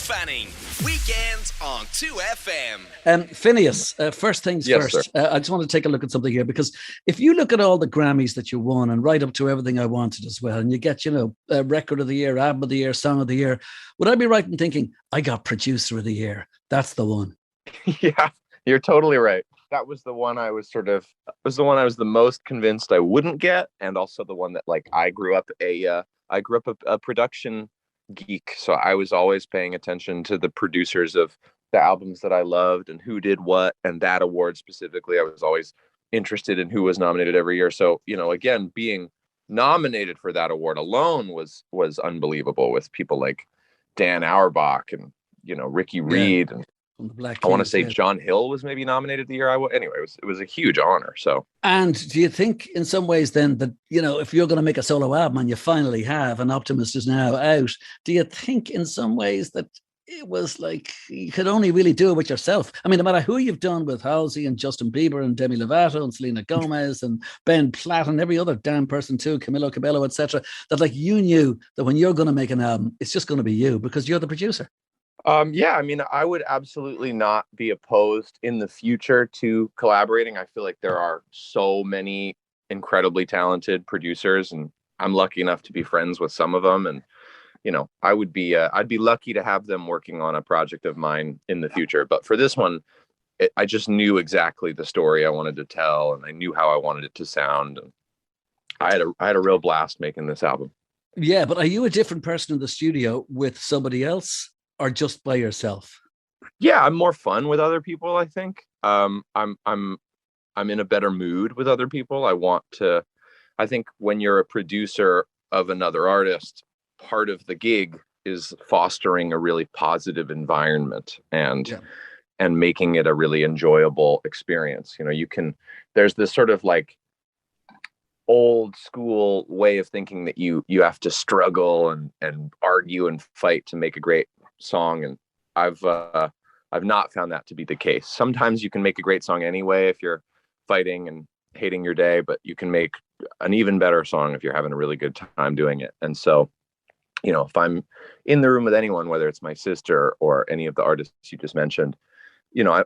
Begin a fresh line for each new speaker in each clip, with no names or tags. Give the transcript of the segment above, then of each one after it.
Fanning. Weekends on 2FM.
Phineas, first things
Yes,
first.
sir.
I just want to take a look at something here, because if you look at all the Grammys that you won and right up to Everything I Wanted as well, and you get, Record of the Year, Album of the Year, Song of the Year, would I be right in thinking, I got Producer of the Year? That's the one.
Yeah, you're totally right. That was the one I was the most convinced I wouldn't get, and also the one that, like, I grew up a production geek, so I was always paying attention to the producers of the albums that I loved and who did what, and that award specifically, I was always interested in who was nominated every year. So, again, being nominated for that award alone was unbelievable, with people like Dan Auerbach and Ricky Reed, and
From the Black
I want to
Keys,
say
yeah.
John Hill was maybe nominated the year I was. Anyway, it was a huge honor. So
And do you think in some ways then that, if you're going to make a solo album and you finally have, and Optimist is now out, do you think in some ways that it was like you could only really do it with yourself? I mean, no matter who you've done with Halsey and Justin Bieber and Demi Lovato and Selena Gomez and Ben Platt and every other damn person too, Camilo Cabello, etc., that like you knew that when you're going to make an album, it's just going to be you because you're the producer.
yeah, I mean, I would absolutely not be opposed in the future to collaborating. I feel like there are so many incredibly talented producers, and I'm lucky enough to be friends with some of them. And I'd be lucky to have them working on a project of mine in the future. But for this one, I just knew exactly the story I wanted to tell, and I knew how I wanted it to sound. And I had a real blast making this album.
Yeah, but are you a different person in the studio with somebody else or just by yourself?
Yeah, I'm more fun with other people, I think. I'm in a better mood with other people. I think when you're a producer of another artist, part of the gig is fostering a really positive environment and making it a really enjoyable experience. There's this sort of like old school way of thinking that you have to struggle and argue and fight to make a great song, and I've not found that to be the case. Sometimes you can make a great song anyway if you're fighting and hating your day, but you can make an even better song if you're having a really good time doing it. And so, if I'm in the room with anyone, whether it's my sister or any of the artists you just mentioned,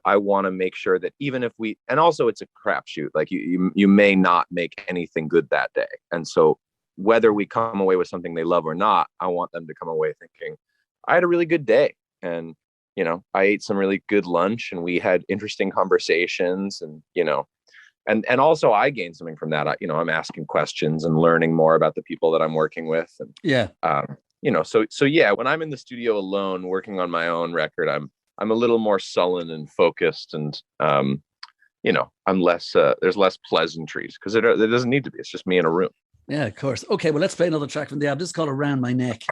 I want to make sure that even if and also it's a crapshoot, like you may not make anything good that day. And so whether we come away with something they love or not, I want them to come away thinking, I had a really good day. And, I ate some really good lunch and we had interesting conversations, and, and also I gained something from that. I'm asking questions and learning more about the people that I'm working with. And, so yeah, when I'm in the studio alone working on my own record, I'm a little more sullen and focused, and, I'm less, there's less pleasantries because there doesn't need to be. It's just me in a room.
Yeah, of course. Okay, well, let's play another track from the album. This is called Around My Neck.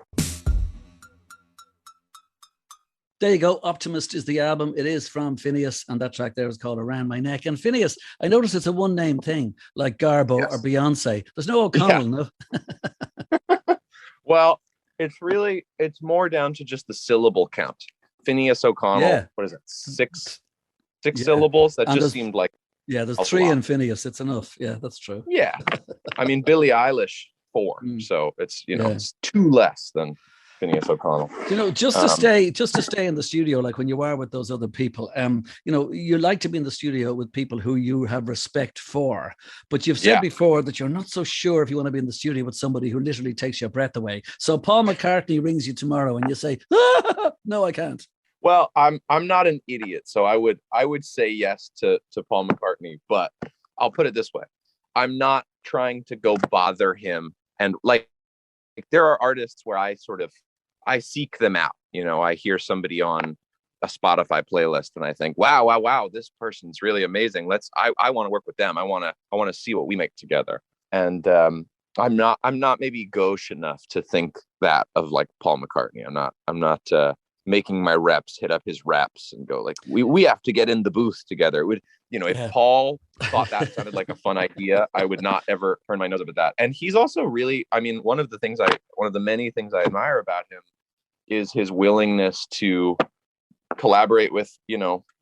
There you go. Optimist is the album. It is from Phineas, and that track there is called Around My Neck. And Phineas, I noticed it's a one-name thing, like Garbo or Beyonce. There's no O'Connell, no?
Well, it's more down to just the syllable count. Phineas O'Connell. Yeah. What is it? Six syllables. That just seemed like
there's three in Phineas. It's enough. Yeah, that's true.
Yeah, I mean Billie Eilish 4, so it's it's 2 less than Phineas O'Connell.
Just to stay in the studio, like when you are with those other people, you like to be in the studio with people who you have respect for, but you've said before that you're not so sure if you want to be in the studio with somebody who literally takes your breath away. So Paul McCartney rings you tomorrow and you say, no, I can't.
Well, I'm not an idiot, so I would say yes to Paul McCartney, but I'll put it this way: I'm not trying to go bother him. And like there are artists where I seek them out. I hear somebody on a Spotify playlist and I think, wow, this person's really amazing. I want to work with them. I want to see what we make together. And I'm not maybe gauche enough to think that of like Paul McCartney. I'm not making my reps hit up his reps and go like, we have to get in the booth together. It would, if Paul thought that sounded like a fun idea, I would not ever turn my nose up at that. And he's also really, I mean, one of the many things I admire about him is his willingness to collaborate with,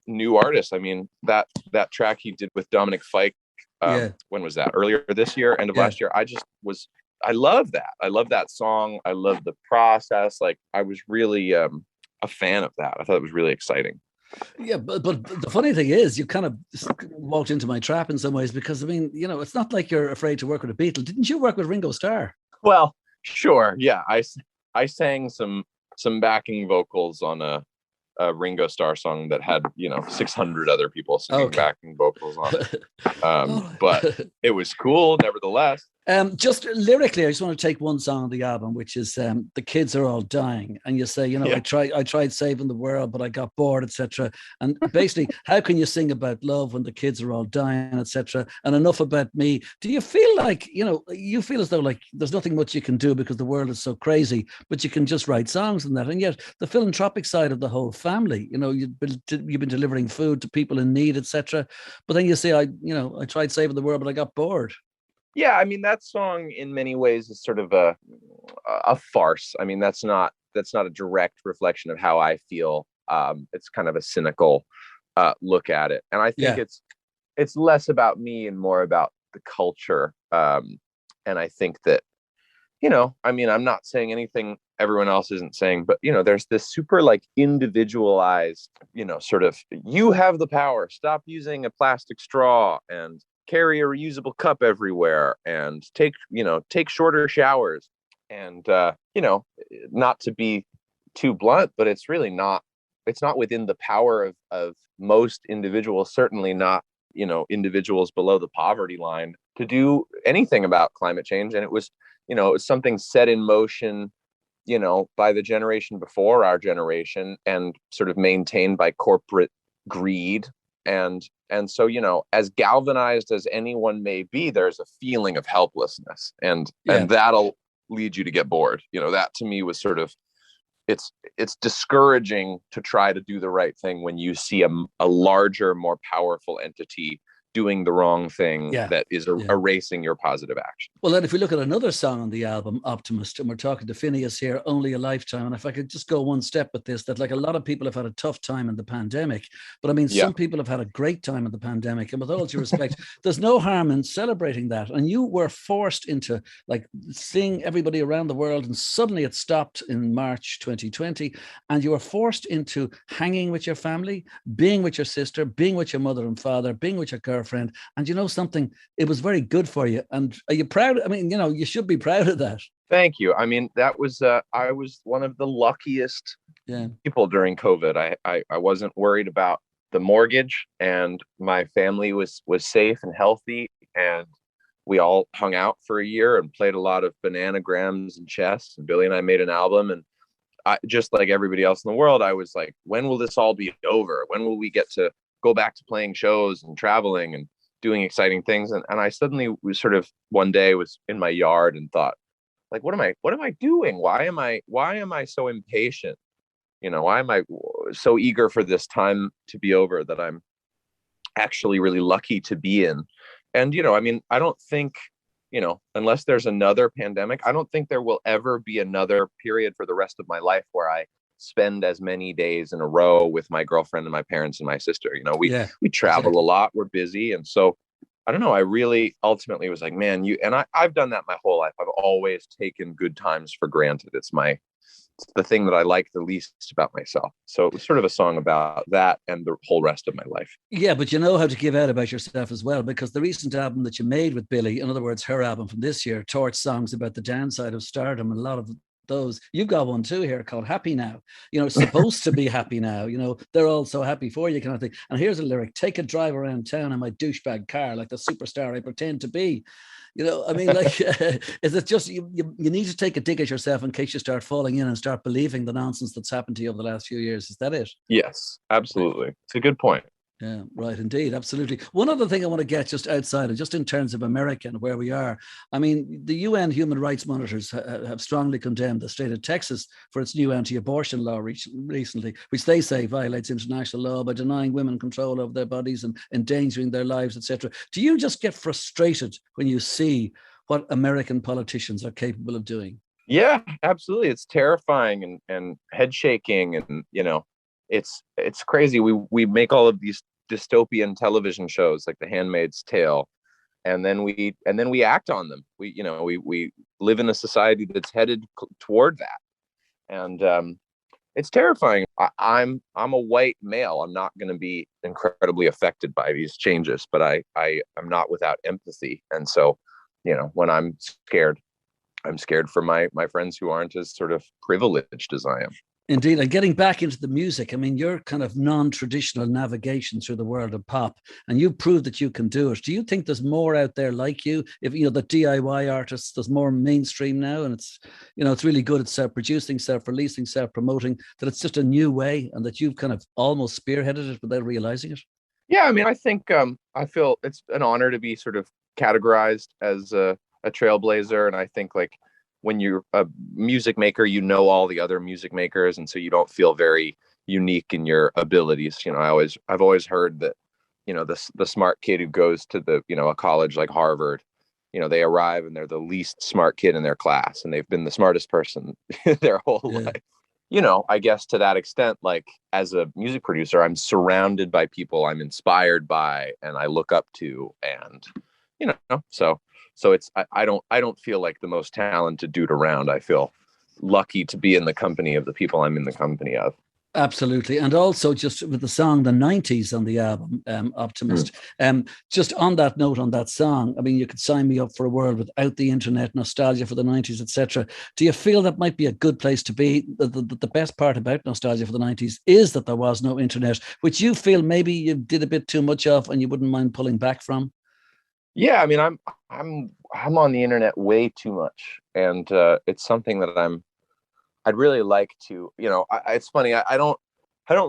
new artists. I mean, that track he did with Dominic Fike, when was that? Earlier this year, end of last year. I love that. I love that song. I love the process. Like I was really, a fan of that. I thought it was really exciting.
Yeah, but the funny thing is, you kind of walked into my trap in some ways, because I mean, it's not like you're afraid to work with a Beatle. Didn't you work with Ringo Starr?
Well, sure, yeah. I sang some backing vocals on a Ringo Starr song that had 600 other people singing backing vocals on it. But it was cool nevertheless.
Just lyrically, I just want to take one song on the album, which is "The Kids Are All Dying," and you say, I tried saving the world, but I got bored, etc. And basically, how can you sing about love when the kids are all dying, etc.? And enough about me. Do you feel like you feel as though like there's nothing much you can do because the world is so crazy, but you can just write songs and that? And yet, the philanthropic side of the whole family, you've been delivering food to people in need, etc. But then you say, I tried saving the world, but I got bored.
Yeah, I mean, that song in many ways is sort of a farce. I mean, that's not a direct reflection of how I feel. It's kind of a cynical look at it, and I think it's less about me and more about the culture. And I think that I mean, I'm not saying anything everyone else isn't saying, but there's this super like individualized, sort of, you have the power, stop using a plastic straw and carry a reusable cup everywhere and take shorter showers. And not to be too blunt, but it's really not within the power of most individuals, certainly not individuals below the poverty line, to do anything about climate change. And it was something set in motion by the generation before our generation, and sort of maintained by corporate greed. And so, as galvanized as anyone may be, there's a feeling of helplessness, and that'll lead you to get bored. That to me was sort of, it's discouraging to try to do the right thing when you see a larger, more powerful entity doing the wrong thing that is erasing your positive action.
Well, then if we look at another song on the album, Optimist, and we're talking to Phineas here, Only a Lifetime. And if I could just go one step with this, that like a lot of people have had a tough time in the pandemic, but I mean, some people have had a great time in the pandemic. And with all due respect, there's no harm in celebrating that. And you were forced into like seeing everybody around the world, and suddenly it stopped in March 2020. And you were forced into hanging with your family, being with your sister, being with your mother and father, being with your girlfriend. And something, it was very good for you. And are you proud? I mean, you should be proud of that.
Thank you. I mean, that was I was one of the luckiest people during COVID. I wasn't worried about the mortgage, and my family was safe and healthy, and we all hung out for a year and played a lot of bananagrams and chess, and Billy and I made an album. And I, just like everybody else in the world, I was like, when will this all be over? When will we get to go back to playing shows and traveling and doing exciting things? And I suddenly was sort of, one day was in my yard and thought, like, what am I doing? Why am I so impatient? Why am I so eager for this time to be over that I'm actually really lucky to be in? And, I mean, I don't think, unless there's another pandemic, I don't think there will ever be another period for the rest of my life where I spend as many days in a row with my girlfriend and my parents and my sister. We travel a lot, we're busy. And so I don't know, I really ultimately was like, man, I've done that my whole life. I've always taken good times for granted. It's the thing that I like the least about myself. So it was sort of a song about that and the whole rest of my life.
Yeah, but you know how to give out about yourself as well, because the recent album that you made with Billy, in other words, her album from this year, Torch Songs About the Downside of Stardom, and a lot of those, you've got one too here called Happy Now. Supposed to be happy now. They're all so happy for you, kind of thing. And here's a lyric: take a drive around town in my douchebag car like the superstar I pretend to be. I mean, like, is it just you need to take a dig at yourself in case you start falling in and start believing the nonsense that's happened to you over the last few years? Is that it?
Yes, absolutely. It's a good point.
Yeah, right. Indeed. Absolutely. One other thing I want to get just outside of, just in terms of America and where we are. I mean, the UN human rights monitors have strongly condemned the state of Texas for its new anti-abortion law recently, which they say violates international law by denying women control over their bodies and endangering their lives, etc. Do you just get frustrated when you see what American politicians are capable of doing?
Yeah, absolutely. It's terrifying and head shaking. And, it's crazy. We make all of these dystopian television shows like The Handmaid's Tale, and then we act on them. We live in a society that's headed toward that, and It's terrifying. I'm a white male. I'm not going to be incredibly affected by these changes, but I'm not without empathy. And so, when I'm scared for my friends who aren't as sort of privileged as I am.
Indeed. And getting back into the music, I mean, you're kind of non-traditional navigation through the world of pop, and you proved that you can do it. Do you think there's more out there like you? If, the DIY artists, there's more mainstream now, and it's really good at self-producing, self-releasing, self-promoting, that it's just a new way, and that you've kind of almost spearheaded it without realizing it?
Yeah, I mean, I think I feel it's an honor to be sort of categorized as a trailblazer. And I think, like, when you're a music maker, all the other music makers, and so you don't feel very unique in your abilities. I've always heard that, the smart kid who goes to a college like Harvard, they arrive and they're the least smart kid in their class, and they've been the smartest person their whole life. I guess to that extent, like, as a music producer, I'm surrounded by people I'm inspired by and I look up to, and so it's I don't feel like the most talented dude around. I feel lucky to be in the company of the people I'm in the company of.
Absolutely. And also, just with the song The 90s on the album, Optimist, just on that note, on that song, I mean, you could sign me up for a world without the internet, nostalgia for the 90s, etc. Do you feel that might be a good place to be? The best part about nostalgia for the 90s is that there was no internet, which you feel maybe you did a bit too much of and you wouldn't mind pulling back from?
Yeah, I mean, I'm on the internet way too much, and it's something that I'd really like to. It's funny. I don't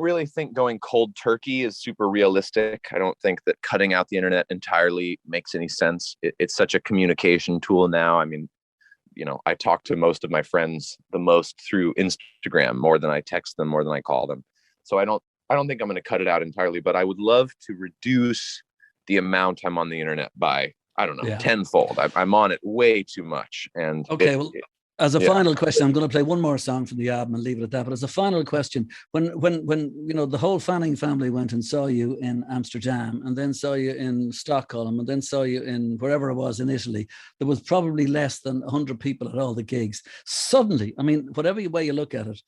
really think going cold turkey is super realistic. I don't think that cutting out the internet entirely makes any sense. It's such a communication tool now. I mean, I talk to most of my friends the most through Instagram, more than I text them, more than I call them. So I don't think I'm going to cut it out entirely, but I would love to reduce the amount I'm on the internet by, I don't know, tenfold. I'm on it way too much. And
okay, as a final question, I'm going to play one more song from the album and leave it at that. But as a final question, when the whole Fanning family went and saw you in Amsterdam, and then saw you in Stockholm, and then saw you in wherever it was in Italy, there was probably less than 100 people at all the gigs. Suddenly, I mean, whatever way you look at it,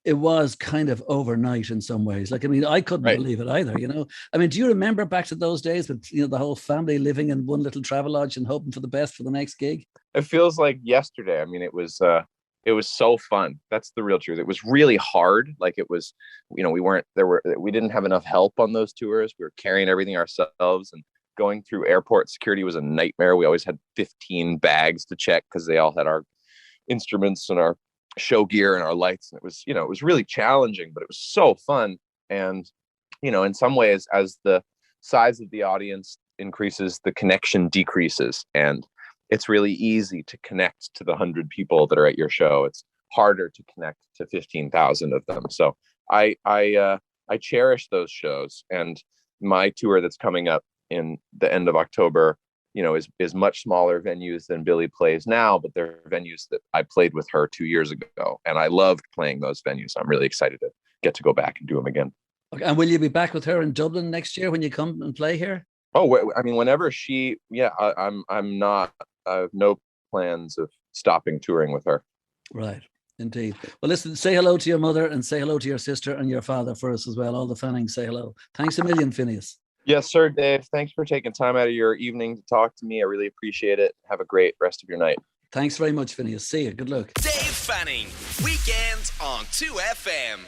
it was kind of overnight in some ways. Like, I mean, I couldn't believe it either, I mean, do you remember back to those days with, the whole family living in one little travel lodge and hoping for the best for the next gig?
It feels like yesterday. I mean, it was so fun. That's the real truth. It was really hard. Like, it was, we didn't have enough help on those tours. We were carrying everything ourselves, and going through airport security was a nightmare. We always had 15 bags to check because they all had our instruments and our show gear and our lights, and it was really challenging, but it was so fun. And in some ways, as the size of the audience increases, the connection decreases, and it's really easy to connect to the 100 people that are at your show. It's harder to connect to 15,000 of them. So I cherish those shows, and my tour that's coming up in the end of October is much smaller venues than Billie plays now, but they're venues that I played with her 2 years ago, and I loved playing those venues. I'm really excited to get to go back and do them again.
Okay. And will you be back with her in Dublin next year when you come and play here?
Oh, I mean, whenever I'm not, I have no plans of stopping touring with her.
Right. Indeed. Well, listen, say hello to your mother and say hello to your sister and your father for us as well. All the Fannings say hello. Thanks a million, Phineas.
Yes, sir, Dave. Thanks for taking time out of your evening to talk to me. I really appreciate it. Have a great rest of your night.
Thanks very much, Phineas. See you. Good luck.
Dave Fanning, weekends on 2FM.